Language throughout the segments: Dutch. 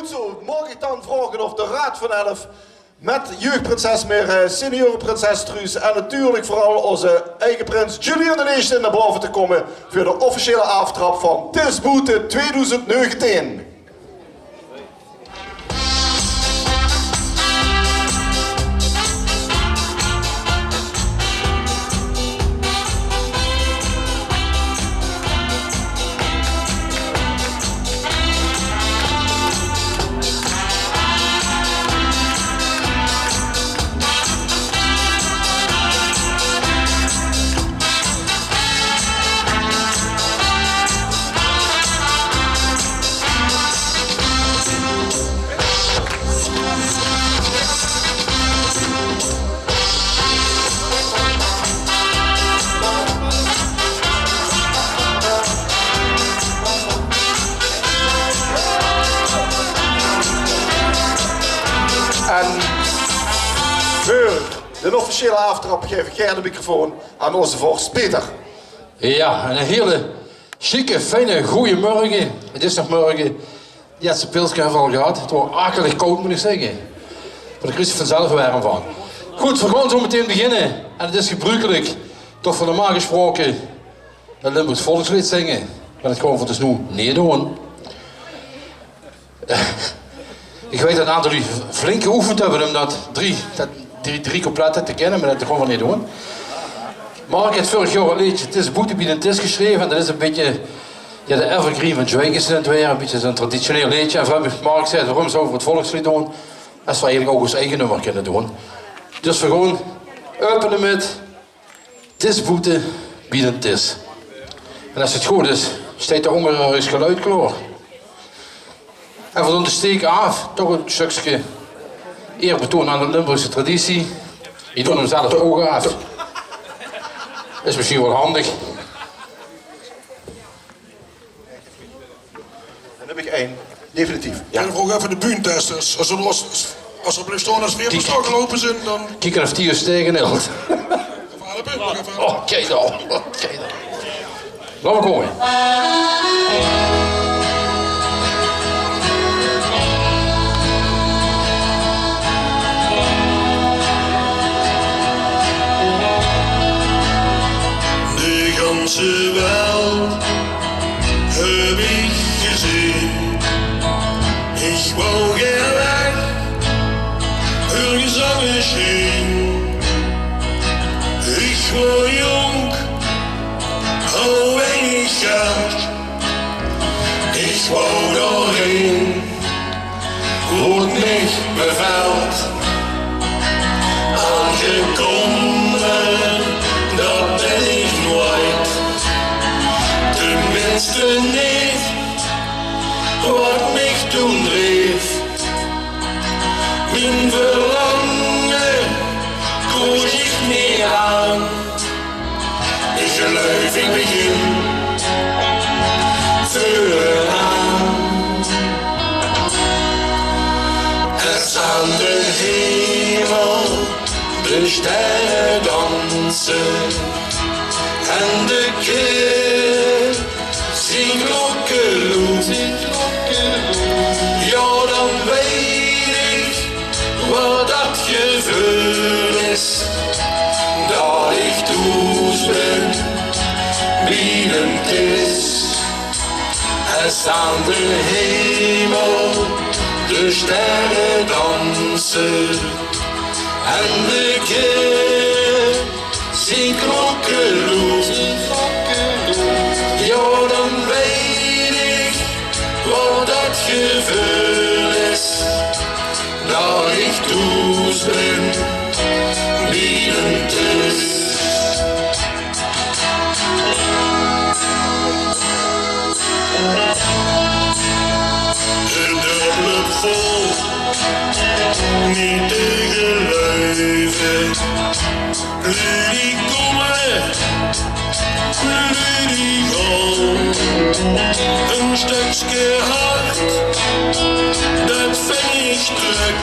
goed zo. Mag ik dan vragen of de Raad van Elf met jeugdprinses meer seniorenprinses Truus en natuurlijk vooral onze eigen prins Julian de Nation naar boven te komen voor de officiële aftrap van Tis Boete 2019. En voor de officiële aftrap geef ik graag de microfoon aan onze vorst Peter. Ja, en een hele chique, fijne, goede morgen. Het is nog morgen. Je hebt zijn pilsje al gehad. Het wordt akelig koud, moet ik zeggen. Maar de Christus vanzelf warm van. Goed, we gaan zo meteen beginnen. En het is gebruikelijk, toch van normaal gesproken, een Limburgs volkslied zingen. Maar dat gewoon voor de snoe niet doen. Ik weet dat een aantal jullie flink geoefend hebben om dat drie coupletten te kennen, maar dat gewoon niet doen. Maar ik heb vorig jaar een liedje, Het is Boete bij Tis geschreven en dat is een beetje ja, de evergreen van Jwijkens in het weer, een beetje zo'n traditioneel liedje. En Mark zei, waarom zou we het volkslied doen? Als we eigenlijk ook ons eigen nummer kunnen doen. Dus we gewoon openen met Tis Boete bij Tis. En als het goed is, steekt de Hongaars geluid klaar. En we doen de steek af, toch een stukje eerbetoon aan de Limburgse traditie. Je doet hem zelf ook af. Is misschien wel handig. Dan heb ik één, definitief. Ja. En ook even de buurtesters. Als er blijft staan als weer beslag gelopen zijn, dan... Kieken of die stegen heel. Oké dan. Laten we komen. De Welt heb ik gezien. Ik wou gern weg, ergens anders heen. Ik word jong, al weinig geld. Ik wou daarheen, wordt niet beveld. Aangekomen, dat ben ik nooit. Tenminste niet wat mij toen dreef. Mijn verlangen koos ik niet aan. Ik geloof ik begin vooraan. Het aan de hemel de sterren dansen. En de keer zien klokken loeien. Ja, dan weet ik wat dat gevoel is. Dat ik thuis ben, binnen is. En aan de hemel de sterren dansen. En de keer zien klokken loeien. Ja, dan weet ik wat dat gevoel is. Dat ik thuis ben, binnen is. De dubbele vol, niet te geloven. Jullie komen, jullie gaan. Een stukje hart, dat vind ik druk.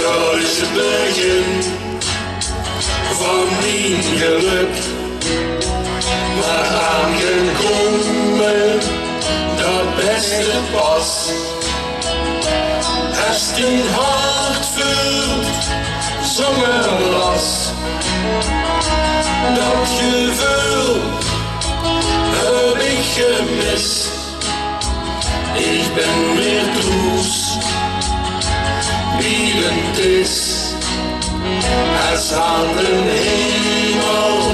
Dat is het begin van mijn geluk. Maar aangekomen, dat beste pas. mijn hart vult zonder last. Dat gevoel heb ik gemist. Ik ben weer troes, wielend is. Es aan de hemel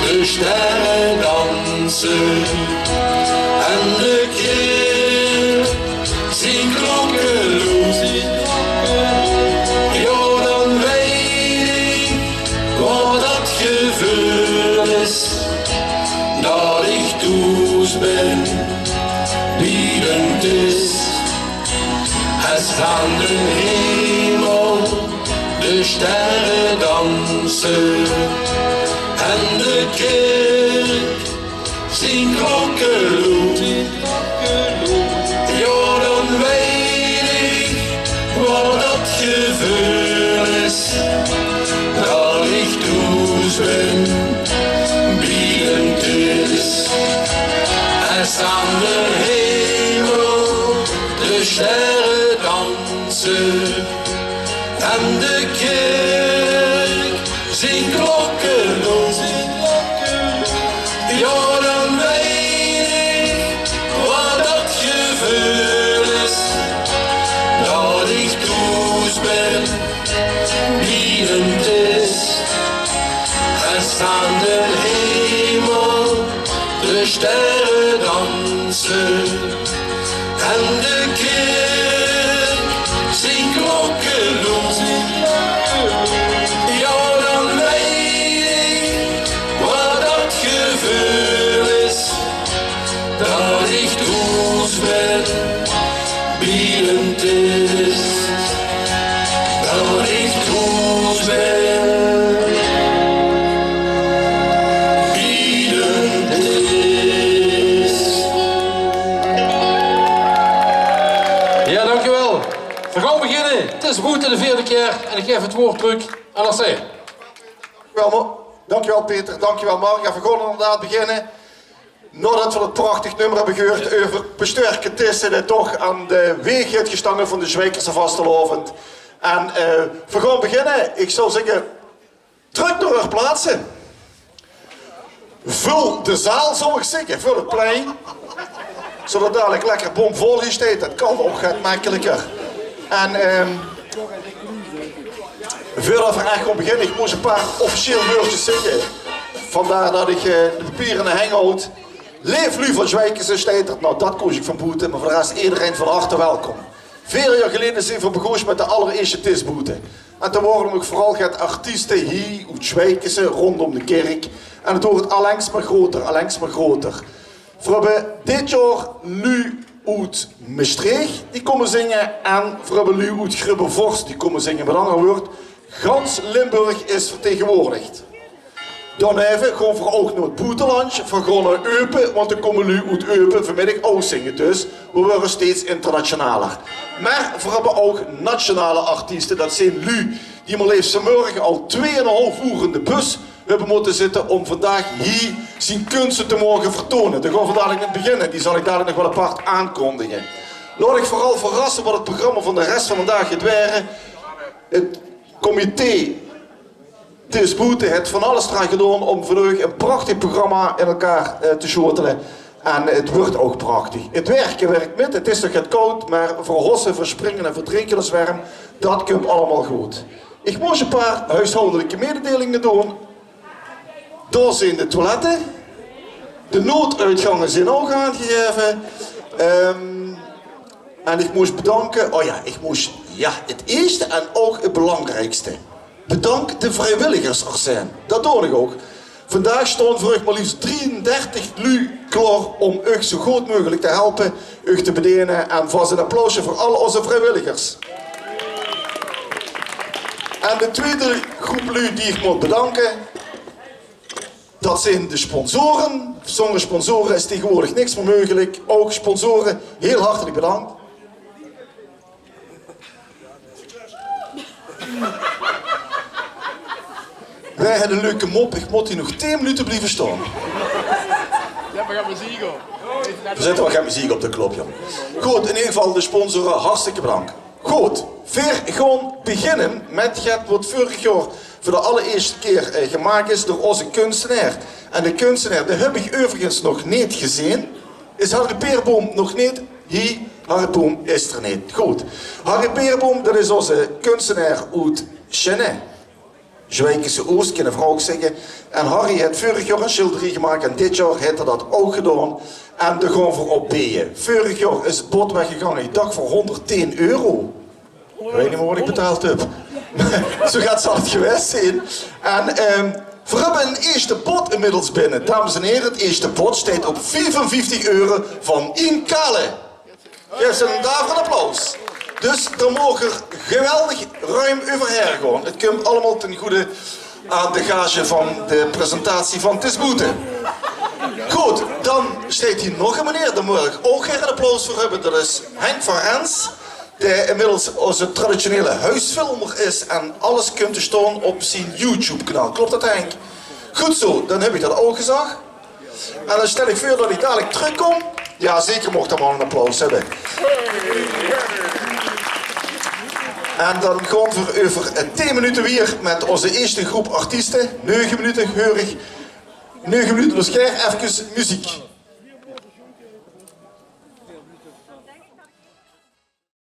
de sterren dansen. En de keer zien klokkenloos. Ja, dan weet ik wat dat gevoel is. Dat ik toes ben, biedend is. Es aan de hemel de sterren dansen. En de kerk zien klokkenloos. Ja, dan weet ik wat dat gevoel is. Dat ik toes ben, biedend is. Es aan de hemel de sterren dansen. En de kerk zingt klokkenloos. Ja, dan weet ik wat dat gevoel is. Dat ik toes ben, biedend is. En aan de hemel de sterren dansen. En de kerk zingt klokkenloos. Ja, dan weet ik wat dat gevoel is. Dat ik toes ben, biedend is. Dat ik toes ben, biedend is. Ja, dankjewel. We gaan beginnen. Het is goed de vierde keer en ik geef het woord terug aan Marcel. Dankjewel Peter, dankjewel Mark. Ja, we gaan inderdaad beginnen. Nadat we het prachtig nummer hebben gehoord over besterken tussen het toch aan de weg heeft gestangen van de Zwijkerse vastelovend. En we gaan beginnen. Ik zou zeggen, druk naar uw plaatsen. Vul de zaal, zou ik zeggen, vul het plein. Zodat dadelijk lekker bomvol is staat. Dat kan ook gaat makkelijker. En voordat we echt gaan beginnen, ik moest een paar officieel woordjes zeggen. Vandaar dat ik de papieren in de hangout. Leef lu van Zwijkerse staat. Nou, dat koos ik van boete, maar voor de rest iedereen van harte welkom. Veel jaar geleden zijn we begonnen met de allereerste tisboete. En toen worden ook vooral gaat artiesten hier uit Zwijkerse rondom de kerk. En het wordt allengs maar groter, allengs maar groter. We hebben dit jaar nu uit Maastricht die komen zingen en we hebben nu uit Grubbevorst die komen zingen. Met andere woorden, gans Limburg is vertegenwoordigd. Dan even gaan we ook naar het buitenlandje, we gaan naar Eupen, want dan komen nu uit Eupen vanmiddag ook zingen. Dus we worden steeds internationaler. Maar we hebben ook nationale artiesten, dat zijn lu die maar liefst vanmorgen al 2,5 uur in de bus hebben moeten zitten om vandaag hier zijn kunsten te mogen vertonen. Daar gaan we dadelijk in beginnen, die zal ik dadelijk nog wel apart aankondigen. Laat ik vooral verrassen wat het programma van de rest van de dag gaat worden. Het comité Tisboete heeft van alles eraan gedaan om vandaag een prachtig programma in elkaar te schotelen. En het wordt ook prachtig. Het werken werkt met, het is nog het koud, maar voor hossen, voor springen en voor drinkelenswerm, dat komt allemaal goed. Ik moest een paar huishoudelijke mededelingen doen. Daar zijn de toiletten. De nooduitgangen zijn ook aangegeven. En ik moest bedanken, het eerste en ook het belangrijkste. Bedank de vrijwilligers er zijn. Dat doe ik ook. Vandaag staan voor u maar liefst 33 lu klaar om u zo goed mogelijk te helpen, u te bedienen. En vast een applausje voor al onze vrijwilligers. En de tweede groep lu die ik moet bedanken, dat zijn de sponsoren. Zonder sponsoren is tegenwoordig niks meer mogelijk. Ook sponsoren, heel hartelijk bedankt. Wij hebben een leuke mop, ik moet hier nog 10 minuten blijven staan. Ja, we gaan muziek op. We zetten wel geen muziek op de klop, joh. Goed, in ieder geval de sponsoren, hartstikke bedankt. Goed, Weer gewoon beginnen met wat vorig jaar voor de allereerste keer gemaakt is door onze kunstenaar. En de kunstenaar, die heb ik overigens nog niet gezien. Is Harry Peerboom nog niet? Hier, Harry Boom is er niet. Goed. Harry Peerboom, dat is onze kunstenaar uit Chenet. Zwijkse Oost, kan een vrouw ook zeggen. En Harry heeft vorig jaar een schilderij gemaakt en dit jaar heeft hij dat ook gedaan. En de gewoon voor opbeeën. Vorig jaar is het bod weggegaan, ik dacht voor 110 euro. Ik weet niet meer wat ik betaald heb. Zo gaat het geweest zijn. En we hebben een eerste pot inmiddels binnen. Dames en heren, het eerste pot staat op 55 euro van In Kale. Geef ze daarvoor een applaus. Dus er mogen er geweldig ruim overheen gaan. Het komt allemaal ten goede aan de gage van de presentatie van Het is Boete. Goed, dan staat hier nog een meneer. Daar moet ik ook graag een applaus voor hebben. Dat is Henk van Rens. Die inmiddels onze traditionele huisfilmer is en alles kunt staan op zijn YouTube-kanaal. Klopt dat, Henk? Goed zo, dan heb ik dat ook gezegd. En dan stel ik voor dat ik dadelijk terugkom. Ja, zeker mocht dat maar een applaus hebben. En dan gaan we over 10 minuten weer met onze eerste groep artiesten. 9 minuten, heurig. 9 minuten, dus graag even muziek.